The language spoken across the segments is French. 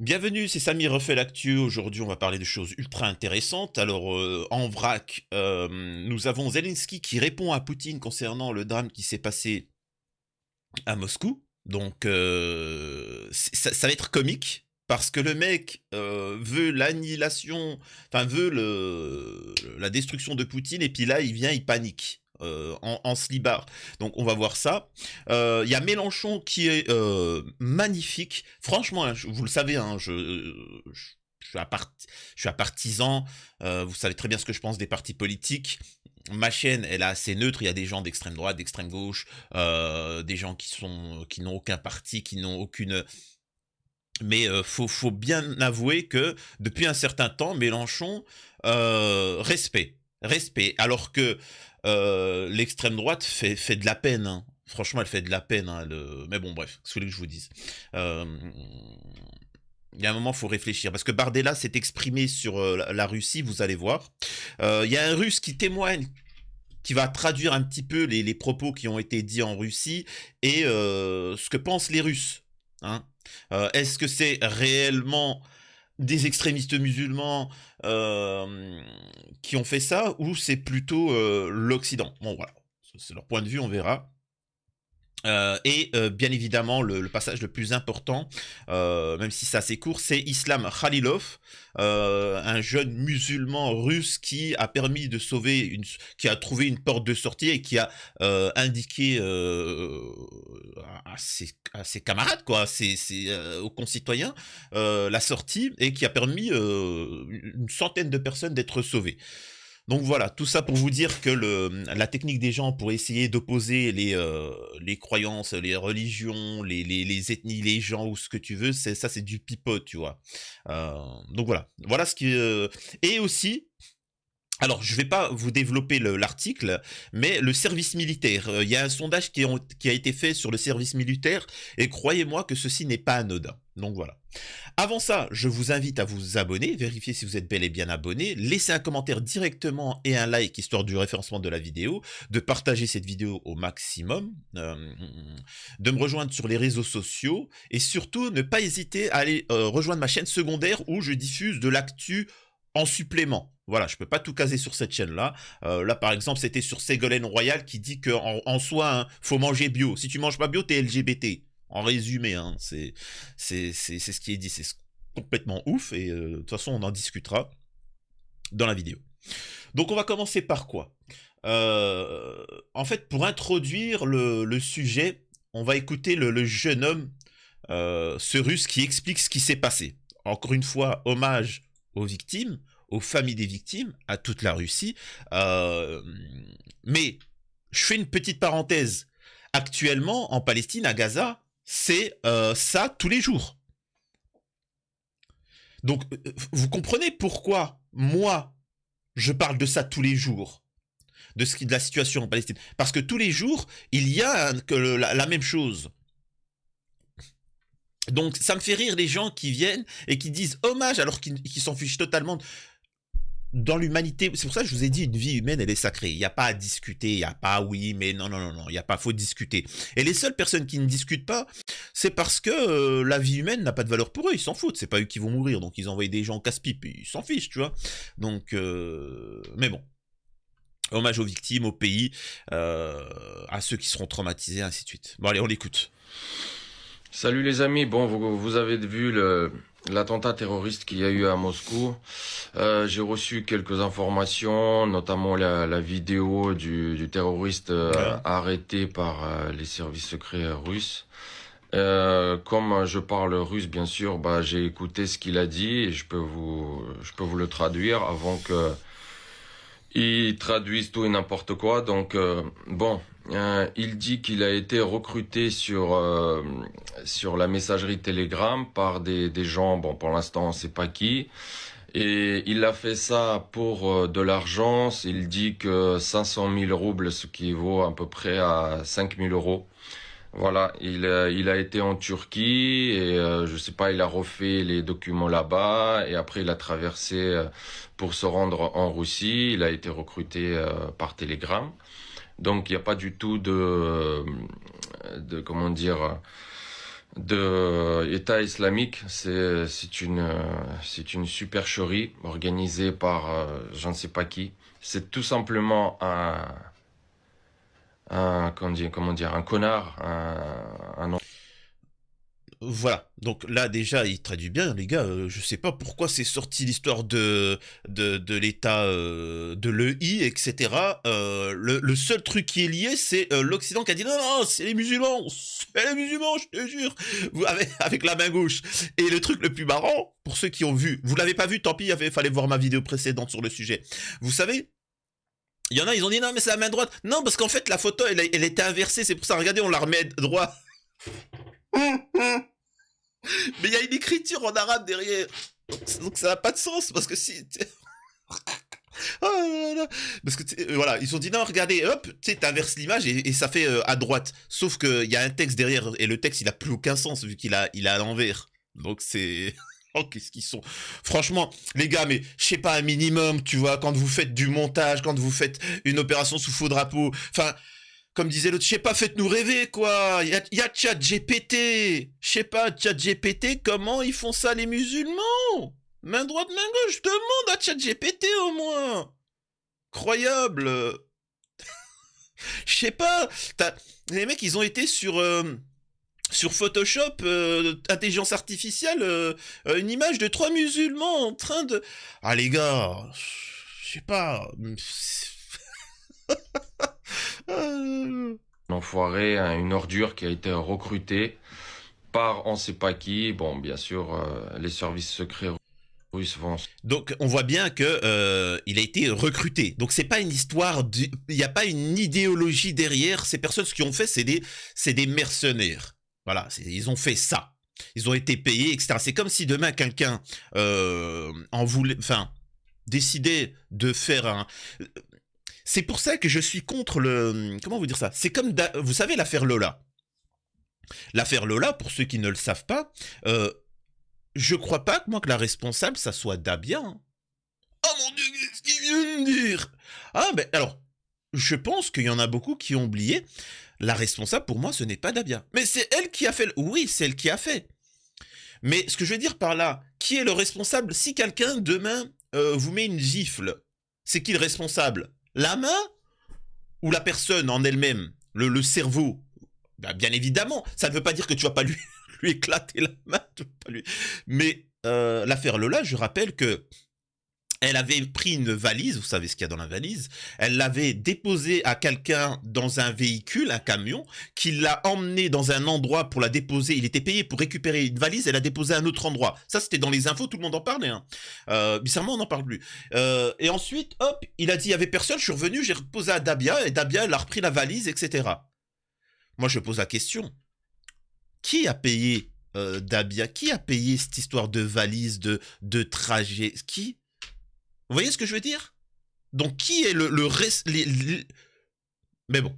Bienvenue, c'est Samy refait l'actu. Aujourd'hui, on va parler de choses ultra intéressantes. Alors, en vrac, nous avons Zelensky qui répond à Poutine concernant le drame qui s'est passé à Moscou. Donc, ça va être comique parce que le mec veut l'annihilation, enfin veut la destruction de Poutine et puis là, il vient, il panique. En slibard. Donc on va voir ça. Il y a Mélenchon qui est magnifique. Franchement, hein, vous le savez, hein, je suis je suis un partisan. Vous savez très bien ce que je pense des partis politiques. Ma chaîne, elle est assez neutre. Il y a des gens d'extrême droite, d'extrême gauche, des gens qui n'ont aucun parti, qui n'ont aucune. Mais faut bien avouer que depuis un certain temps, Mélenchon, respect. Alors que l'extrême droite fait de la peine, hein. Franchement, elle fait de la peine, hein, mais bon, bref, ce que je vous dise. Euh, il y a un moment, faut réfléchir. Parce que Bardella s'est exprimé sur la Russie, vous allez voir. Il y a un Russe qui témoigne, qui va traduire un petit peu les propos qui ont été dits en Russie et ce que pensent les Russes. Hein. Est-ce que c'est réellement des extrémistes musulmans qui ont fait ça ou c'est plutôt l'Occident? Bon, voilà. C'est leur point de vue, on verra. Bien évidemment, le passage le plus important, même si c'est assez court, c'est Islam Khalilov, un jeune musulman russe qui a permis de sauver qui a trouvé une porte de sortie et qui a indiqué à ses camarades, quoi, aux concitoyens, la sortie et qui a permis une centaine de personnes d'être sauvées. Donc voilà, tout ça pour vous dire que la technique des gens pour essayer d'opposer les croyances, les religions, les ethnies, les gens ou ce que tu veux, c'est du pipeau, tu vois. Euh, donc voilà ce qui et aussi. Alors, je ne vais pas vous développer l'article, mais le service militaire. Il y a un sondage qui a été fait sur le service militaire, et croyez-moi que ceci n'est pas anodin. Donc voilà. Avant ça, je vous invite à vous abonner, vérifier si vous êtes bel et bien abonné, laissez un commentaire directement et un like histoire du référencement de la vidéo, de partager cette vidéo au maximum, de me rejoindre sur les réseaux sociaux et surtout ne pas hésiter à aller rejoindre ma chaîne secondaire où je diffuse de l'actu en supplément. Voilà, je peux pas tout caser sur cette chaîne-là. Là, par exemple, c'était sur Ségolène Royal qui dit qu'en soi, hein, faut manger bio. Si tu manges pas bio, t'es LGBT. En résumé, hein, c'est ce qui est dit. C'est complètement ouf et de toute façon, on en discutera dans la vidéo. Donc, on va commencer par quoi? En fait, pour introduire le sujet, on va écouter le jeune homme, ce russe qui explique ce qui s'est passé. Encore une fois, hommage aux victimes, aux familles des victimes, à toute la Russie. Mais je fais une petite parenthèse. Actuellement, en Palestine, à Gaza, c'est ça tous les jours. Donc, vous comprenez pourquoi moi, je parle de ça tous les jours, de la situation en Palestine. Parce que tous les jours, il y a la même chose. Donc, ça me fait rire les gens qui viennent et qui disent hommage alors qu'ils s'en fichent totalement dans l'humanité. C'est pour ça que je vous ai dit, une vie humaine, elle est sacrée. Il n'y a pas à discuter, il n'y a pas oui, mais non, il n'y a pas, faut discuter. Et les seules personnes qui ne discutent pas, c'est parce que la vie humaine n'a pas de valeur pour eux, ils s'en foutent, c'est pas eux qui vont mourir, donc ils envoient des gens au casse-pipe, ils s'en fichent, tu vois. Donc, mais bon. Hommage aux victimes, au pays, à ceux qui seront traumatisés, ainsi de suite. Bon, allez, on l'écoute. Salut les amis, bon vous avez vu l'attentat terroriste qu'il y a eu à Moscou. J'ai reçu quelques informations, notamment la vidéo du terroriste Ouais. arrêté par les services secrets russes. Comme je parle russe bien sûr, bah j'ai écouté ce qu'il a dit et je peux vous le traduire avant que ils traduisent tout et n'importe quoi. Donc bon, il dit qu'il a été recruté sur la messagerie Telegram par des gens. Bon, pour l'instant, on sait pas qui. Et il a fait ça pour de l'argent. Il dit que 500 000 roubles, ce qui vaut à peu près à 5 000 euros. Voilà, il a été en Turquie et je sais pas, il a refait les documents là-bas et après il a traversé pour se rendre en Russie. Il a été recruté par Telegram. Donc il n'y a pas du tout de comment dire de État islamique. C'est une supercherie organisée par je ne sais pas qui. C'est tout simplement comment dire, un connard, un Voilà, donc là déjà il traduit bien, les gars, je sais pas pourquoi c'est sorti l'histoire de l'état de l'EI, etc. Le seul truc qui est lié, c'est l'Occident qui a dit non, non, c'est les musulmans, je te jure, avec la main gauche. Et le truc le plus marrant, pour ceux qui ont vu, vous l'avez pas vu, tant pis, fallait voir ma vidéo précédente sur le sujet. Vous savez, il y en a, ils ont dit non, mais c'est la main droite. Non, parce qu'en fait, la photo, elle était inversée, c'est pour ça, regardez, on la remet droit. Mais il y a une écriture en arabe derrière. Donc ça n'a pas de sens, parce que si... Oh là là. Parce que, voilà, ils ont dit non, regardez, hop, tu sais, t'inverses l'image et ça fait à droite. Sauf qu'il y a un texte derrière, et le texte, il a plus aucun sens, vu il a à l'envers. Donc c'est... Oh, qu'est-ce qu'ils sont. Franchement, les gars, mais je sais pas, un minimum, tu vois, quand vous faites du montage, quand vous faites une opération sous faux drapeau, enfin, comme disait l'autre, je sais pas, faites-nous rêver, quoi. Il y a ChatGPT. Je sais pas, ChatGPT, comment ils font ça, les musulmans? Main droite, main gauche, demande à ChatGPT, au moins. Incroyable. Je sais pas. Les mecs, ils ont été sur Photoshop, intelligence artificielle, une image de 3 musulmans en train de... Ah, les gars, je sais pas. enfoiré, une ordure qui a été recrutée par on sait pas qui. Bon, bien sûr, les services secrets russes vont... Donc on voit bien que il a été recruté. Donc c'est pas une histoire, il n'y a pas une idéologie derrière. Ces personnes, ce qu'ils ont fait, c'est des mercenaires. Voilà, ils ont fait ça. Ils ont été payés, etc. C'est comme si demain quelqu'un en voulait, enfin, décidait de faire un. C'est pour ça que je suis contre le. Comment vous dire ça? C'est comme, vous savez, l'affaire Lola. L'affaire Lola, pour ceux qui ne le savent pas, je crois pas que moi que la responsable, ça soit Dabia. Hein. Oh mon dieu, qu'est-ce qu'il vient de dire? Ah ben alors, je pense qu'il y en a beaucoup qui ont oublié. La responsable pour moi, ce n'est pas Dabia. Mais c'est elle qui a fait. Oui, c'est elle qui a fait. Mais ce que je veux dire par là, qui est le responsable? Si quelqu'un demain vous met une gifle, c'est qui le responsable? La main ou la personne en elle-même? Le cerveau? Bah, bien évidemment, ça ne veut pas dire que tu vas pas lui, lui éclater la main. Mais l'affaire Lola, je rappelle que elle avait pris une valise, vous savez ce qu'il y a dans la valise, elle l'avait déposée à quelqu'un dans un véhicule, un camion, qui l'a emmené dans un endroit pour la déposer. Il était payé pour récupérer une valise et la déposer à un autre endroit. Ça, c'était dans les infos, tout le monde en parlait. Hein. Bizarrement, on n'en parle plus. Et ensuite, hop, il a dit, il y avait personne, je suis revenu, j'ai reposé à Dabia, et Dabia, elle a repris la valise, etc. Moi, je pose la question. Qui a payé Dabia? Qui a payé cette histoire de valise, de trajet? Qui? Vous voyez ce que je veux dire? Donc, qui est le reste... Mais bon.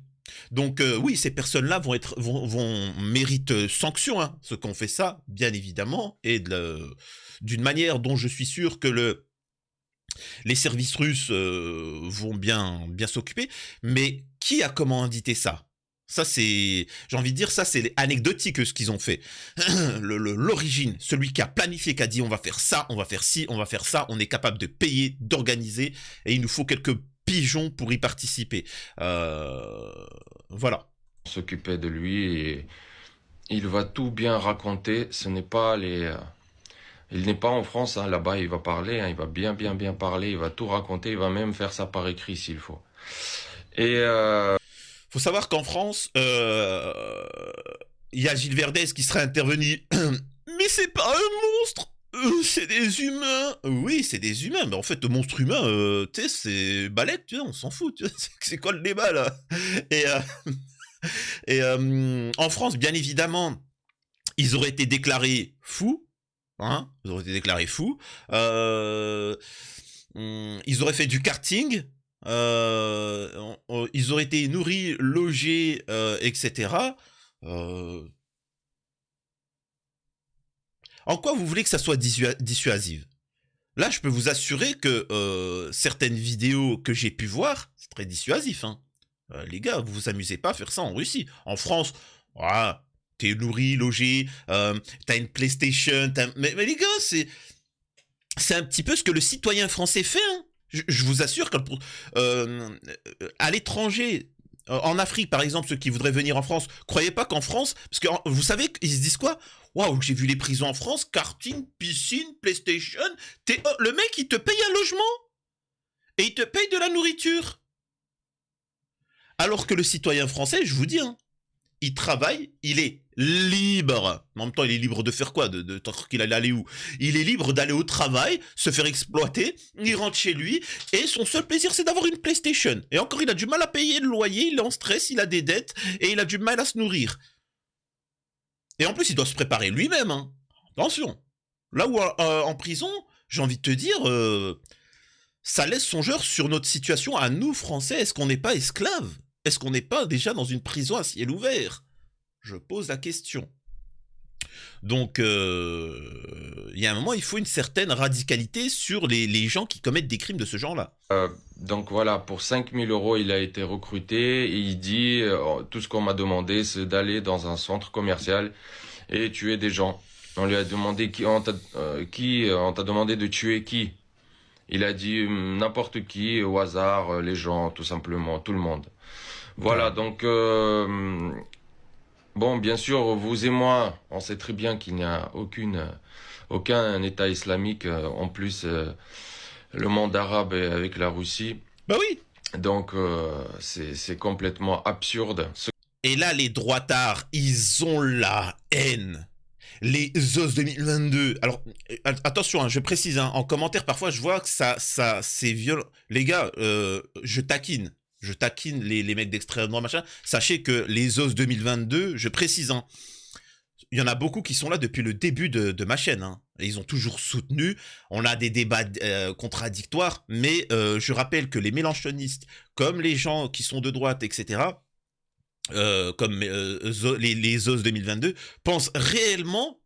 Donc, oui, ces personnes-là vont méritent sanction, hein, ceux qui ont fait ça, bien évidemment, et d'une manière dont je suis sûr que les services russes vont bien s'occuper. Mais qui a commandité ça? Ça, c'est, j'ai envie de dire, ça, c'est anecdotique ce qu'ils ont fait. L'origine, celui qui a planifié, qui a dit on va faire ça, on va faire ci, on va faire ça, on est capable de payer, d'organiser, et il nous faut quelques pigeons pour y participer. Voilà. s'occuper de lui et il va tout bien raconter. Ce n'est pas les... Il n'est pas en France, hein, là-bas il va parler, hein, il va bien parler, il va tout raconter, il va même faire ça par écrit s'il faut. Et Faut savoir qu'en France, il y a Gilles Verdez qui serait intervenu. Mais c'est pas un monstre! C'est des humains. Oui, c'est des humains, mais en fait, le monstre humain, tu sais, c'est balèque, tu vois, on s'en fout. Tu vois, c'est quoi le débat là? Et, en France, bien évidemment, ils auraient été déclarés fous. Hein, ils auraient été déclarés fous. Ils auraient fait du karting. Ils auraient été nourris, logés, etc. En quoi vous voulez que ça soit dissuasif? Là, je peux vous assurer que certaines vidéos que j'ai pu voir, c'est très dissuasif. Hein. Les gars, vous vous amusez pas à faire ça en Russie. En France, voilà, t'es nourri, logé, t'as une PlayStation, mais les gars, c'est un petit peu ce que le citoyen français fait, hein. Je vous assure que à l'étranger, en Afrique par exemple, ceux qui voudraient venir en France, croyez pas qu'en France, parce que vous savez qu'ils se disent quoi? Waouh, j'ai vu les prisons en France, karting, piscine, PlayStation. Le mec il te paye un logement et il te paye de la nourriture. Alors que le citoyen français, je vous dis, hein, il travaille, il est libre. En même temps, il est libre de faire quoi? Tant qu'il allait aller où? Il est libre d'aller au travail, se faire exploiter, il rentre chez lui, et son seul plaisir, c'est d'avoir une PlayStation. Et encore, il a du mal à payer le loyer, il est en stress, il a des dettes, et il a du mal à se nourrir. Et en plus, il doit se préparer lui-même, hein. Attention. Là où en prison, j'ai envie de te dire, ça laisse songeur sur notre situation à nous, Français. Est-ce qu'on n'est pas esclaves? Est-ce qu'on n'est pas déjà dans une prison à ciel ouvert? Je pose la question. Donc, il y a un moment, il faut une certaine radicalité sur les gens qui commettent des crimes de ce genre-là. Donc voilà, pour 5000 euros, il a été recruté et il dit tout ce qu'on m'a demandé, c'est d'aller dans un centre commercial et tuer des gens. On lui a demandé on t'a demandé de tuer qui? Il a dit n'importe qui, au hasard, les gens, tout simplement, tout le monde. Voilà, donc bon, bien sûr, vous et moi, on sait très bien qu'il n'y a aucun État islamique, en plus le monde arabe avec la Russie. Bah oui. Donc c'est complètement absurde. Et là, les droitards, ils ont la haine. Les OS 2022. Alors, attention, hein, je précise, hein, en commentaire, parfois, je vois que ça c'est violent. Les gars, je taquine les mecs d'extrême droite, machin. Sachez que les OS 2022, je précise, hein, il y en a beaucoup qui sont là depuis le début de ma chaîne, hein. Et ils ont toujours soutenu. On a des débats contradictoires, mais je rappelle que les mélenchonistes, comme les gens qui sont de droite, etc., comme les Zos 2022, pensent réellement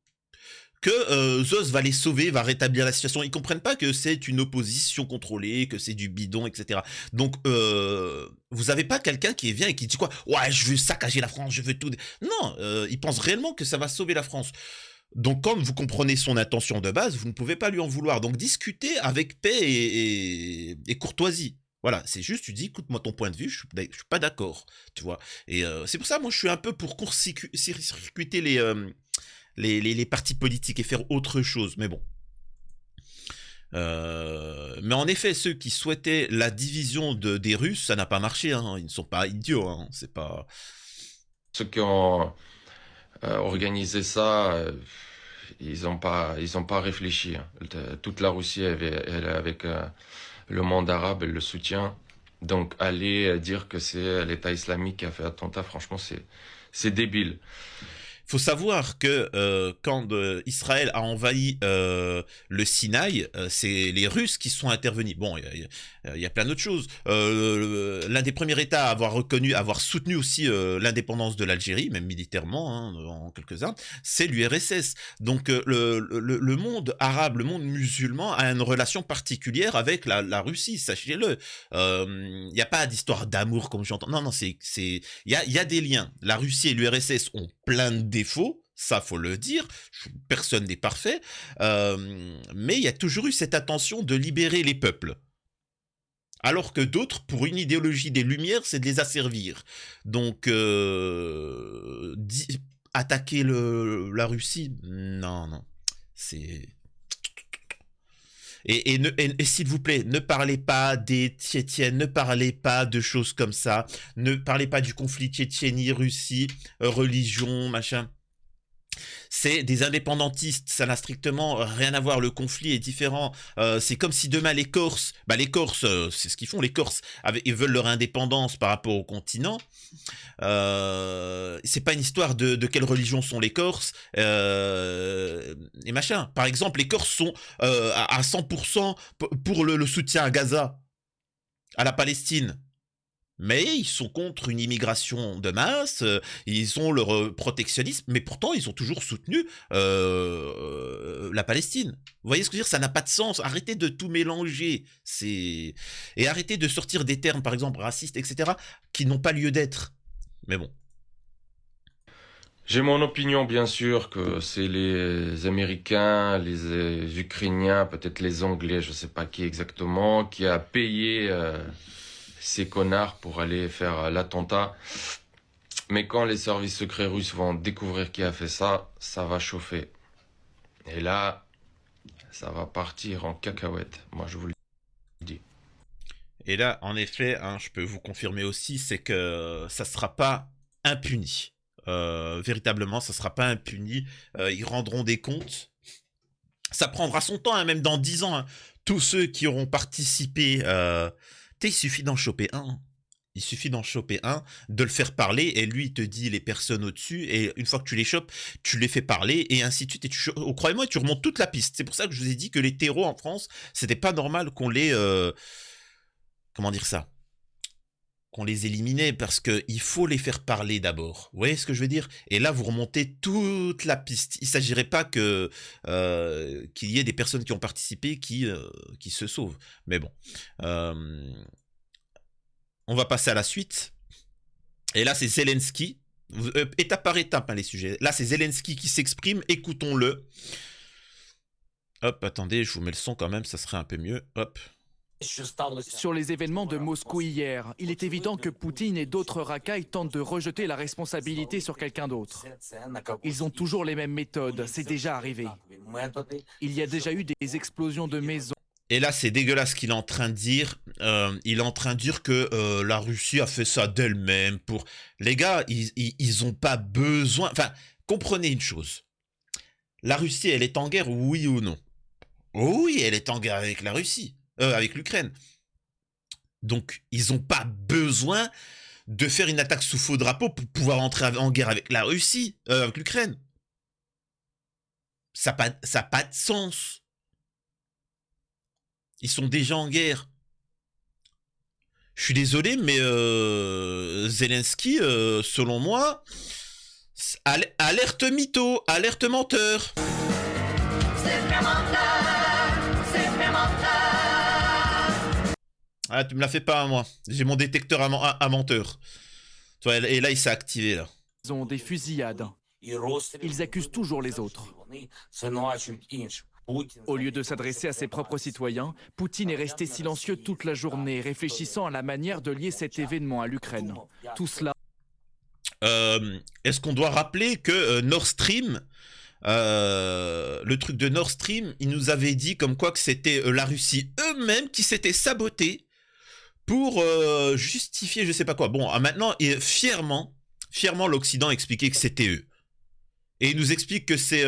que Zos va les sauver, va rétablir la situation. Ils comprennent pas que c'est une opposition contrôlée, que c'est du bidon, etc. Donc, vous avez pas quelqu'un qui vient et qui dit quoi? Ouais, je veux saccager la France, je veux tout. Non, ils pensent réellement que ça va sauver la France. Donc, quand vous comprenez son intention de base, vous ne pouvez pas lui en vouloir. Donc, discutez avec paix et courtoisie. Voilà, c'est juste, tu dis, écoute-moi ton point de vue, je suis pas d'accord, tu vois. Et c'est pour ça, moi, je suis un peu pour court-circuiter les partis politiques et faire autre chose. Mais bon. Mais en effet, ceux qui souhaitaient la division des Russes, ça n'a pas marché, hein. Ils ne sont pas idiots, hein. C'est pas... Ceux qui ont organisé ça, ils n'ont pas réfléchi, hein. Toute la Russie, elle est avec le monde arabe, elle le soutient. Donc aller dire que c'est l'État islamique qui a fait attentat, franchement, c'est débile. Faut savoir que quand Israël a envahi le Sinaï, c'est les Russes qui sont intervenus. Bon, il y a plein d'autres choses. L'un des premiers États à avoir soutenu aussi l'indépendance de l'Algérie, même militairement, hein, en quelques-uns, c'est l'URSS. Donc le monde arabe, le monde musulman a une relation particulière avec la Russie, sachez-le. Il n'y a pas d'histoire d'amour comme j'entends. Non, il y a des liens. La Russie et l'URSS ont plein de défauts, ça faut le dire, personne n'est parfait, mais il y a toujours eu cette attention de libérer les peuples. Alors que d'autres, pour une idéologie des Lumières, c'est de les asservir. Donc, attaquer la Russie, non, c'est... Et s'il vous plaît, ne parlez pas des Tchétchènes, ne parlez pas de choses comme ça, ne parlez pas du conflit Tchétchénie-Russie, religion, machin. C'est des indépendantistes, ça n'a strictement rien à voir, le conflit est différent. C'est comme si demain les Corses, c'est ce qu'ils font, les Corses, ils veulent leur indépendance par rapport au continent. C'est pas une histoire de quelle religion sont les Corses et machin. Par exemple, les Corses sont à 100% pour le soutien à Gaza, à la Palestine. Mais ils sont contre une immigration de masse, ils ont leur protectionnisme, mais pourtant ils ont toujours soutenu la Palestine. Vous voyez ce que je veux dire? Ça n'a pas de sens. Arrêtez de tout mélanger. Et arrêtez de sortir des termes, par exemple, racistes, etc., qui n'ont pas lieu d'être. Mais bon. J'ai mon opinion, bien sûr, que c'est les Américains, les Ukrainiens, peut-être les Anglais, je sais pas qui exactement, qui a payé ces connards pour aller faire l'attentat. Mais quand les services secrets russes vont découvrir qui a fait ça, ça va chauffer. Et là, ça va partir en cacahuète. Moi, je vous le dis. Et là, en effet, hein, je peux vous confirmer aussi, c'est que ça sera pas impuni. Véritablement, ça sera pas impuni. Ils rendront des comptes. Ça prendra son temps, hein, même dans 10 ans. Hein. Tous ceux qui auront participé, il suffit d'en choper un. Hein. Il suffit d'en choper un, de le faire parler, et lui, il te dit les personnes au-dessus, et une fois que tu les chopes, tu les fais parler, et ainsi de suite. Et oh, croyez-moi, tu remontes toute la piste. C'est pour ça que je vous ai dit que les terreaux en France, c'était pas normal qu'on les... comment dire ça, qu'on les éliminait, parce qu'il faut les faire parler d'abord. Vous voyez ce que je veux dire? Et là, vous remontez toute la piste. Il ne s'agirait pas que qu'il y ait des personnes qui ont participé qui se sauvent. Mais bon. On va passer à la suite. Et là, c'est Zelensky. Étape par étape, hein, les sujets. Là, c'est Zelensky qui s'exprime. Écoutons-le. Hop, attendez, je vous mets le son quand même, ça serait un peu mieux. Hop. Sur les événements de Moscou hier, il est évident que Poutine et d'autres racailles tentent de rejeter la responsabilité sur quelqu'un d'autre. Ils ont toujours les mêmes méthodes, c'est déjà arrivé. Il y a déjà eu des explosions de maisons. Et là, c'est dégueulasse ce qu'il est en train de dire. Il est en train de dire que la Russie a fait ça d'elle-même. Pour les gars, ils ont pas besoin. Enfin, comprenez une chose. La Russie, elle est en guerre, oui ou non? Oui, elle est en guerre avec la Russie. Avec l'Ukraine. Donc, ils n'ont pas besoin de faire une attaque sous faux drapeau pour pouvoir entrer en guerre avec la Russie, avec l'Ukraine. Ça n'a pas de sens. Ils sont déjà en guerre. Je suis désolé, mais Zelensky, selon moi, alerte mytho, alerte menteur. C'est vraiment Ah, tu me la fais pas à moi. J'ai mon détecteur à menteur. Et là, il s'est activé, là. Ils ont des fusillades. Ils accusent toujours les autres. Au lieu de s'adresser à ses propres citoyens, Poutine est resté silencieux toute la journée, réfléchissant à la manière de lier cet événement à l'Ukraine. Tout cela... Est-ce qu'on doit rappeler que Nord Stream... le truc de Nord Stream, il nous avait dit comme quoi que c'était la Russie eux-mêmes qui s'étaient sabotés pour justifier je sais pas quoi. Bon, maintenant, fièrement, l'Occident expliquait que c'était eux. Et il nous explique que c'est,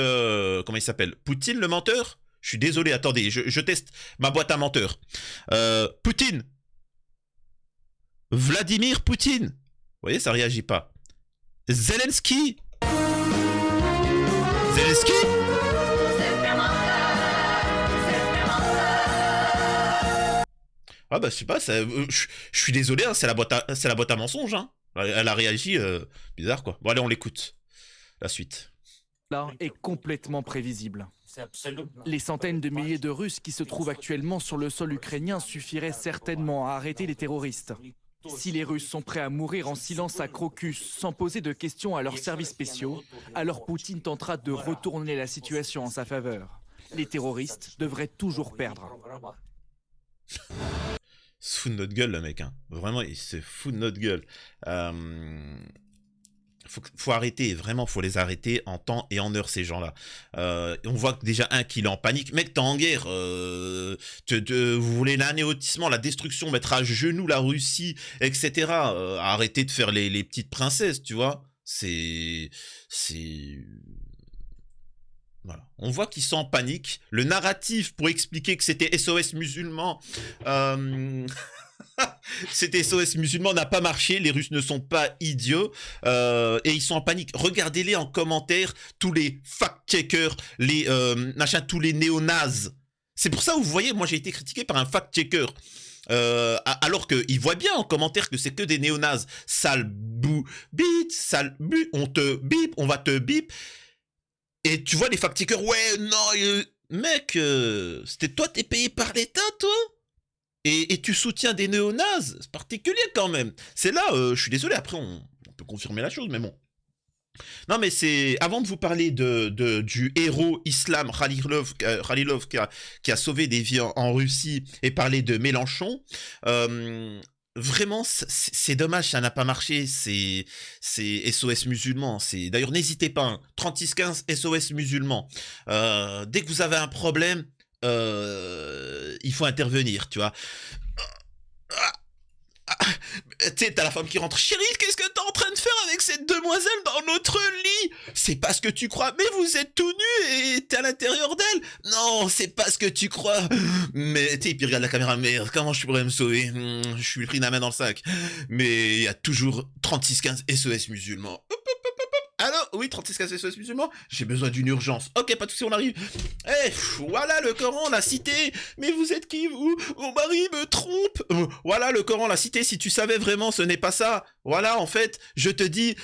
comment il s'appelle, Poutine le menteur. Je suis désolé, attendez, je teste ma boîte à menteurs. Poutine. Vladimir Poutine. Vous voyez, ça réagit pas. Zelensky. Zelensky. Ah bah je sais pas, je suis désolé, hein, c'est la boîte à mensonges. Hein. Elle a réagi bizarre quoi. Bon allez on l'écoute. La suite. Là est complètement prévisible. Les centaines de milliers de Russes qui se trouvent actuellement sur le sol ukrainien suffiraient certainement à arrêter les terroristes. Si les Russes sont prêts à mourir en silence à Crocus sans poser de questions à leurs services spéciaux, alors Poutine tentera de retourner la situation en sa faveur. Les terroristes devraient toujours perdre. Il se fout de notre gueule le mec, hein. Vraiment il se fout de notre gueule. Faut arrêter, vraiment faut les arrêter en temps et en heure ces gens-là. On voit que déjà qu'il est en panique. Mec t'es en guerre, vous voulez l'anéantissement, la destruction, mettre à genoux la Russie, etc. Arrêtez de faire les petites princesses, tu vois. C'est... Voilà. On voit qu'ils sont en panique. Le narratif pour expliquer que c'était SOS musulman, c'était SOS musulman n'a pas marché. Les Russes ne sont pas idiots et ils sont en panique. Regardez-les en commentaire, tous les fact-checkers, tous les néo-nazes. C'est pour ça que vous voyez, moi j'ai été critiqué par un fact-checker. Alors qu'il voit bien en commentaire que c'est que des néo-nazes. Sale bite, sale but, on te bip, on va te bip. Et tu vois les fact-checkers, ouais, non, mec, c'était toi, t'es payé par l'État, toi et tu soutiens des néo-nazes, c'est particulier quand même. C'est là, je suis désolé, après on peut confirmer la chose, mais bon. Non, mais c'est avant de vous parler du héros Islam Khalilov qui a sauvé des vies en Russie et parler de Mélenchon. Vraiment, c'est dommage, ça n'a pas marché. C'est SOS musulmans. D'ailleurs, n'hésitez pas. Hein, 3615 SOS musulmans. Dès que vous avez un problème, il faut intervenir, tu vois. Tu sais, t'as la femme qui rentre. Chérie, qu'est-ce que t'es en train de faire avec cette demoiselle dans notre lit? C'est pas ce que tu crois. Mais vous êtes tout nu et t'es à l'intérieur d'elle. Non, c'est pas ce que tu crois. Mais tu sais, puis il regarde la caméra. Merde, comment je pourrais me sauver? Je suis pris la main dans le sac. Mais il y a toujours 3615 SOS musulmans. Allô? Oui, 3615 SOS musulmans? J'ai besoin d'une urgence. Ok, pas de soucis, on arrive. Eh, voilà le Coran, la cité. Mais vous êtes qui, vous? Mon mari me trompe. Voilà le Coran, la cité. Si tu savais vraiment, ce n'est pas ça. Voilà, en fait, je te dis,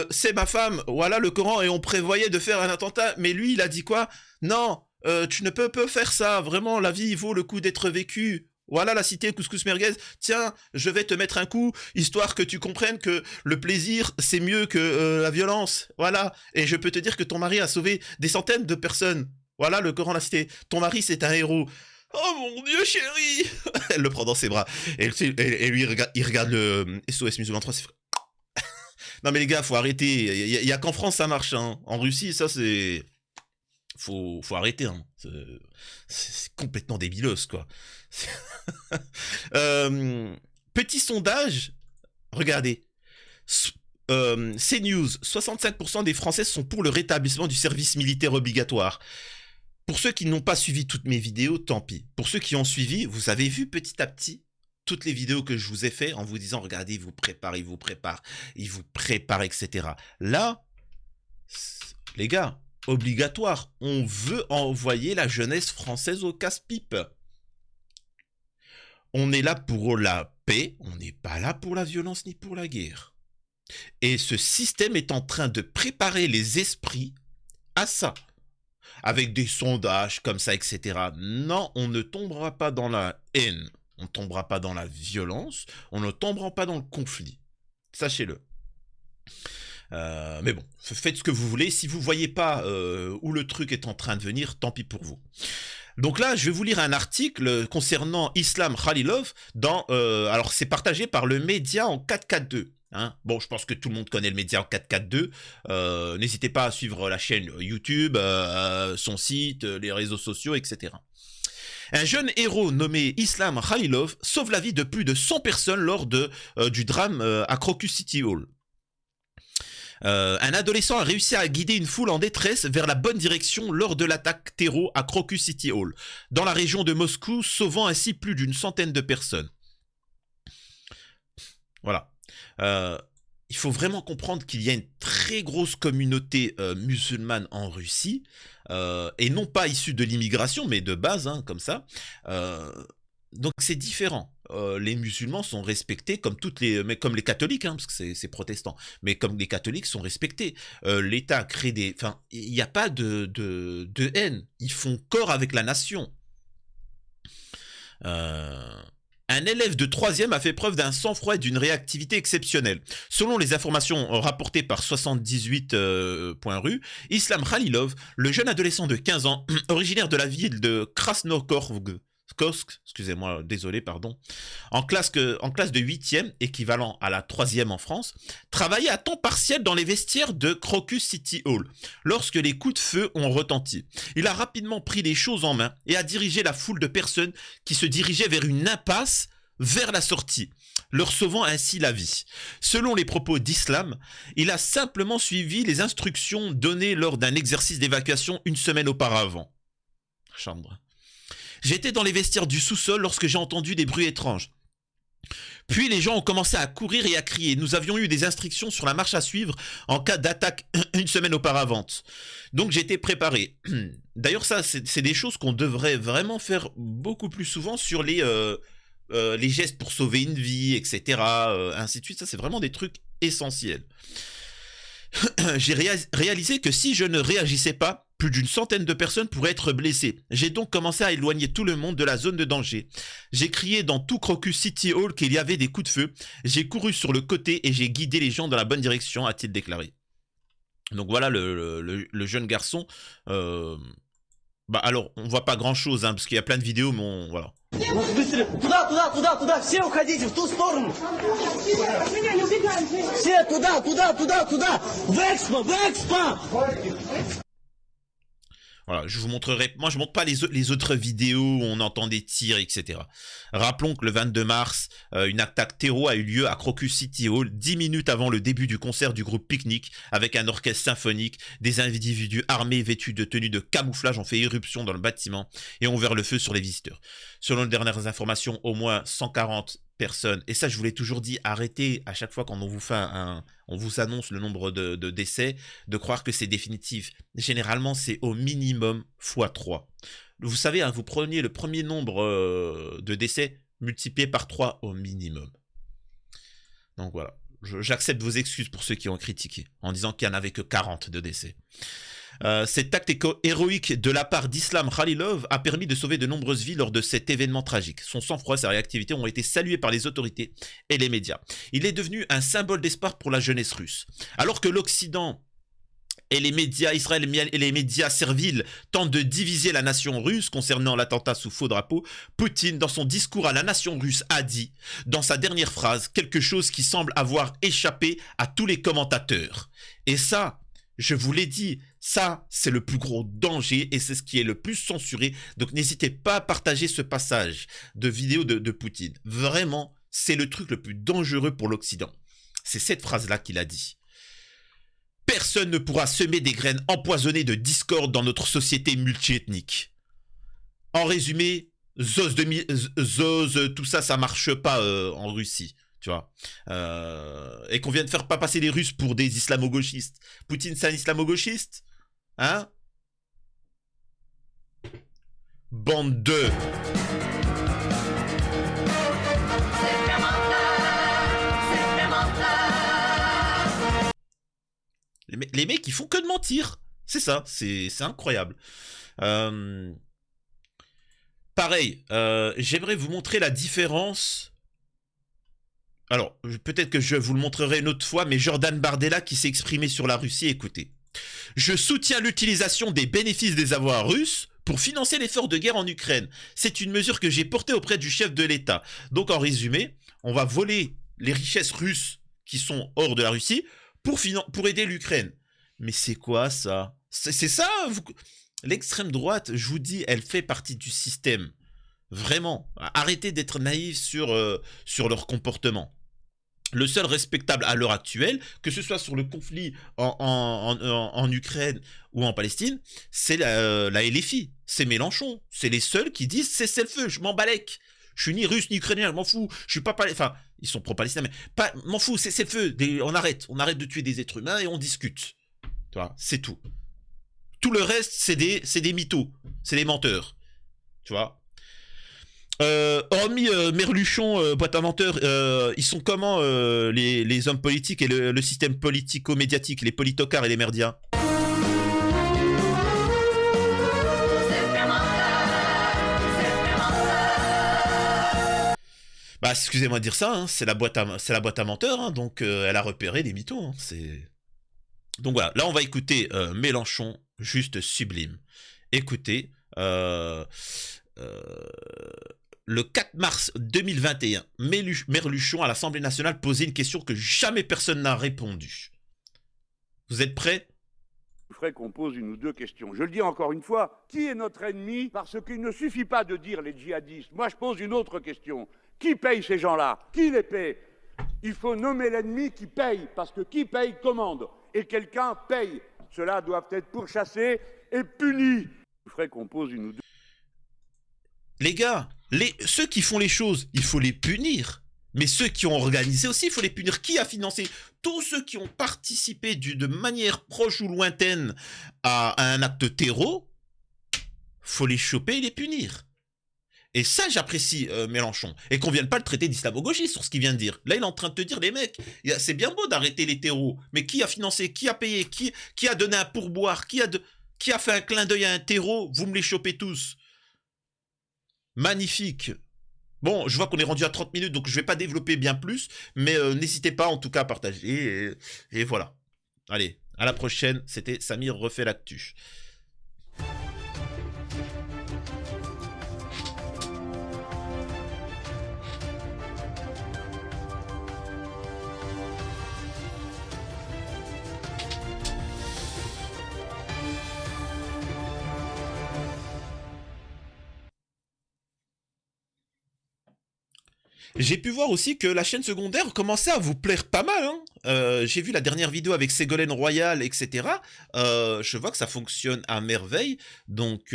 c'est ma femme. Voilà le Coran et on prévoyait de faire un attentat. Mais lui, il a dit quoi? Non, tu ne peux pas faire ça. Vraiment, la vie vaut le coup d'être vécue. Voilà la cité couscous merguez. Tiens, je vais te mettre un coup, histoire que tu comprennes que le plaisir, c'est mieux que la violence. Voilà. Et je peux te dire que ton mari a sauvé des centaines de personnes. Voilà le Coran, la cité. Ton mari, c'est un héros. Oh mon Dieu, chérie. Elle le prend dans ses bras. Et lui, il regarde le SOS musulman 3. Non mais les gars, faut arrêter. Il y a qu'en France ça marche. Hein. En Russie, ça c'est... Faut arrêter. Hein. C'est complètement débilos, quoi. Petit sondage, regardez. CNews, 65% des Français sont pour le rétablissement du service militaire obligatoire. Pour ceux qui n'ont pas suivi toutes mes vidéos, tant pis. Pour ceux qui ont suivi, vous avez vu petit à petit toutes les vidéos que je vous ai fait en vous disant, regardez, il vous prépare, etc. Là, les gars, obligatoire. On veut envoyer la jeunesse française au casse-pipe. On est là pour la paix, on n'est pas là pour la violence ni pour la guerre. Et ce système est en train de préparer les esprits à ça. Avec des sondages comme ça, etc. Non, on ne tombera pas dans la haine. On ne tombera pas dans la violence. On ne tombera pas dans le conflit. Sachez-le. Mais bon, faites ce que vous voulez. Si vous ne voyez pas où le truc est en train de venir, tant pis pour vous. Donc là, je vais vous lire un article concernant Islam Khalilov. Alors, c'est partagé par le média en 442. Hein. Bon, je pense que tout le monde connaît le média en 442. N'hésitez pas à suivre la chaîne YouTube, son site, les réseaux sociaux, etc. Un jeune héros nommé Islam Khalilov sauve la vie de plus de 100 personnes lors du drame à Crocus City Hall. Un adolescent a réussi à guider une foule en détresse vers la bonne direction lors de l'attaque terreau à Crocus City Hall, dans la région de Moscou, sauvant ainsi plus d'une centaine de personnes. Voilà. Il faut vraiment comprendre qu'il y a une très grosse communauté musulmane en Russie, et non pas issue de l'immigration, mais de base, hein, comme ça. Donc c'est différent. Les musulmans sont respectés comme comme les catholiques, hein, parce que c'est protestant, mais comme les catholiques sont respectés. L'État crée des... Enfin, il n'y a pas de haine. Ils font corps avec la nation. Un élève de 3e a fait preuve d'un sang-froid et d'une réactivité exceptionnelle. Selon les informations rapportées par 78.ru, Islam Khalilov, le jeune adolescent de 15 ans, originaire de la ville de Krasnokorsk, excusez-moi, désolé, pardon, en classe de 8e, équivalent à la 3e en France, travaillait à temps partiel dans les vestiaires de Crocus City Hall, lorsque les coups de feu ont retenti. Il a rapidement pris les choses en main et a dirigé la foule de personnes qui se dirigeaient vers une impasse vers la sortie, leur sauvant ainsi la vie. Selon les propos d'Islam, il a simplement suivi les instructions données lors d'un exercice d'évacuation une semaine auparavant. Chambre. J'étais dans les vestiaires du sous-sol lorsque j'ai entendu des bruits étranges. Puis les gens ont commencé à courir et à crier. Nous avions eu des instructions sur la marche à suivre en cas d'attaque une semaine auparavant. Donc j'étais préparé. D'ailleurs ça, c'est des choses qu'on devrait vraiment faire beaucoup plus souvent sur les gestes pour sauver une vie, etc. Ainsi de suite. Ça, c'est vraiment des trucs essentiels. J'ai réalisé que si je ne réagissais pas, plus d'une centaine de personnes pourraient être blessées. J'ai donc commencé à éloigner tout le monde de la zone de danger. J'ai crié dans tout Crocus City Hall qu'il y avait des coups de feu. J'ai couru sur le côté et j'ai guidé les gens dans la bonne direction, a-t-il déclaré. Donc voilà le jeune garçon. Bah alors, on voit pas grand chose, hein, parce qu'il y a plein de vidéos, mais voilà. Voilà, je vous montrerai. Moi, je montre pas les autres vidéos où on entend des tirs, etc. Rappelons que le 22 mars, une attaque terreau a eu lieu à Crocus City Hall 10 minutes avant le début du concert du groupe Picnic, avec un orchestre symphonique. Des individus armés vêtus de tenues de camouflage ont fait éruption dans le bâtiment et ont ouvert le feu sur les visiteurs. Selon les dernières informations, au moins 140 personnes. Et ça, je vous l'ai toujours dit, arrêtez à chaque fois quand on vous fait on vous annonce le nombre de décès, de croire que c'est définitif. Généralement, c'est au minimum x3. Vous savez, hein, vous preniez le premier nombre de décès multiplié par 3 au minimum. Donc voilà, j'accepte vos excuses pour ceux qui ont critiqué, en disant qu'il n'y en avait que 40 de décès. Cet acte héroïque de la part d'Islam Khalilov a permis de sauver de nombreuses vies lors de cet événement tragique. Son sang-froid et sa réactivité ont été salués par les autorités et les médias. Il est devenu un symbole d'espoir pour la jeunesse russe. Alors que l'Occident et les médias, Israël et les médias serviles tentent de diviser la nation russe concernant l'attentat sous faux drapeau, Poutine, dans son discours à la nation russe, a dit, dans sa dernière phrase, quelque chose qui semble avoir échappé à tous les commentateurs. Et ça, je vous l'ai dit, ça, c'est le plus gros danger et c'est ce qui est le plus censuré. Donc, n'hésitez pas à partager ce passage de vidéo de Poutine. Vraiment, c'est le truc le plus dangereux pour l'Occident. C'est cette phrase-là qu'il a dit. Personne ne pourra semer des graines empoisonnées de discorde dans notre société multiethnique. En résumé, Zoz, tout ça, ça marche pas en Russie. Tu vois, et qu'on vient de faire pas passer les Russes pour des islamo-gauchistes. Poutine, c'est un islamo-gauchiste? Hein? Bande de... Les mecs, ils font que de mentir. C'est ça, c'est incroyable. Pareil, j'aimerais vous montrer la différence... Alors, peut-être que je vous le montrerai une autre fois, mais Jordan Bardella qui s'est exprimé sur la Russie, écoutez. Je soutiens l'utilisation des bénéfices des avoirs russes pour financer l'effort de guerre en Ukraine. C'est une mesure que j'ai portée auprès du chef de l'État. Donc, en résumé, on va voler les richesses russes qui sont hors de la Russie pour aider l'Ukraine. Mais c'est quoi ça? C'est ça l'extrême droite, je vous dis, elle fait partie du système. Vraiment. Arrêtez d'être naïfs sur leur comportement. Le seul respectable à l'heure actuelle, que ce soit sur le conflit en Ukraine ou en Palestine, c'est la LFI, c'est Mélenchon. C'est les seuls qui disent cessez le feu, je m'en balèque. Je suis ni russe ni ukrainien, je m'en fous. Je suis pas enfin, ils sont pro-palestiniens, mais m'en fous, cessez le feu. On arrête de tuer des êtres humains et on discute. Tu vois, c'est tout. Tout le reste, c'est des mythos, c'est des menteurs. Tu vois. Hormis Merluchon, boîte à menteurs, ils sont comment les hommes politiques et le système politico-médiatique, les politocards et les merdias? Bah excusez-moi de dire ça, hein, c'est la boîte à menteurs, hein, donc elle a repéré des mythos. Hein, donc voilà, là on va écouter Mélenchon, juste sublime. Écoutez, le 4 mars 2021, Merluchon à l'Assemblée nationale posait une question que jamais personne n'a répondu. Vous êtes prêts? Je ferais qu'on pose une ou deux questions. Je le dis encore une fois, qui est notre ennemi? Parce qu'il ne suffit pas de dire les djihadistes. Moi, je pose une autre question. Qui paye ces gens-là? Qui les paye? Il faut nommer l'ennemi qui paye, parce que qui paye commande. Et quelqu'un paye. Cela doit être pourchassé et puni. Je ferais qu'on pose une ou deux... Les gars, ceux qui font les choses, il faut les punir. Mais ceux qui ont organisé aussi, il faut les punir. Qui a financé? Tous ceux qui ont participé de manière proche ou lointaine à un acte terreau, faut les choper et les punir. Et ça, j'apprécie Mélenchon. Et qu'on vienne pas le traiter d'islamo-gauchiste sur ce qu'il vient de dire. Là, il est en train de te dire, les mecs, c'est bien beau d'arrêter les terreaux, mais qui a financé? Qui a payé? Qui a donné un pourboire? Qui a fait un clin d'œil à un terreau? Vous me les chopez tous. Magnifique. Bon, je vois qu'on est rendu à 30 minutes, donc je vais pas développer bien plus, mais n'hésitez pas en tout cas à partager, et voilà. Allez, à la prochaine. C'était Samir refait l'actu. J'ai pu voir aussi que la chaîne secondaire commençait à vous plaire pas mal. Hein. J'ai vu la dernière vidéo avec Ségolène Royal, etc. Je vois que ça fonctionne à merveille. Donc,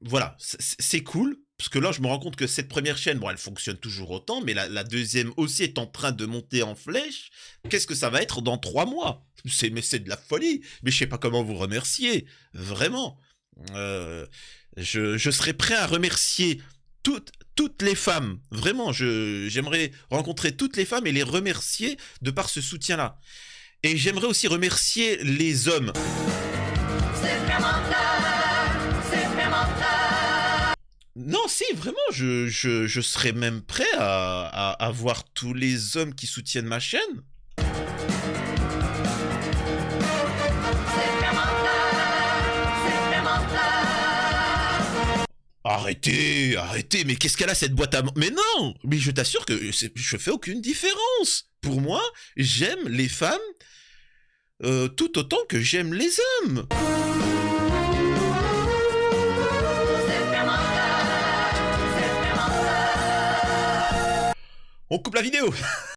voilà, c'est cool. Parce que là, je me rends compte que cette première chaîne, bon, elle fonctionne toujours autant, mais la deuxième aussi est en train de monter en flèche. Qu'est-ce que ça va être dans 3 mois? Mais c'est de la folie. Mais je sais pas comment vous remercier. Vraiment. Je serais prêt à remercier toutes les femmes. Vraiment, j'aimerais rencontrer toutes les femmes et les remercier de par ce soutien-là. Et j'aimerais aussi remercier les hommes. Non, si, vraiment, je serais même prêt à voir tous les hommes qui soutiennent ma chaîne. Arrêtez, mais qu'est-ce qu'elle a cette boîte à... Mais non, mais je t'assure que je fais aucune différence. Pour moi, j'aime les femmes tout autant que j'aime les hommes. On coupe la vidéo.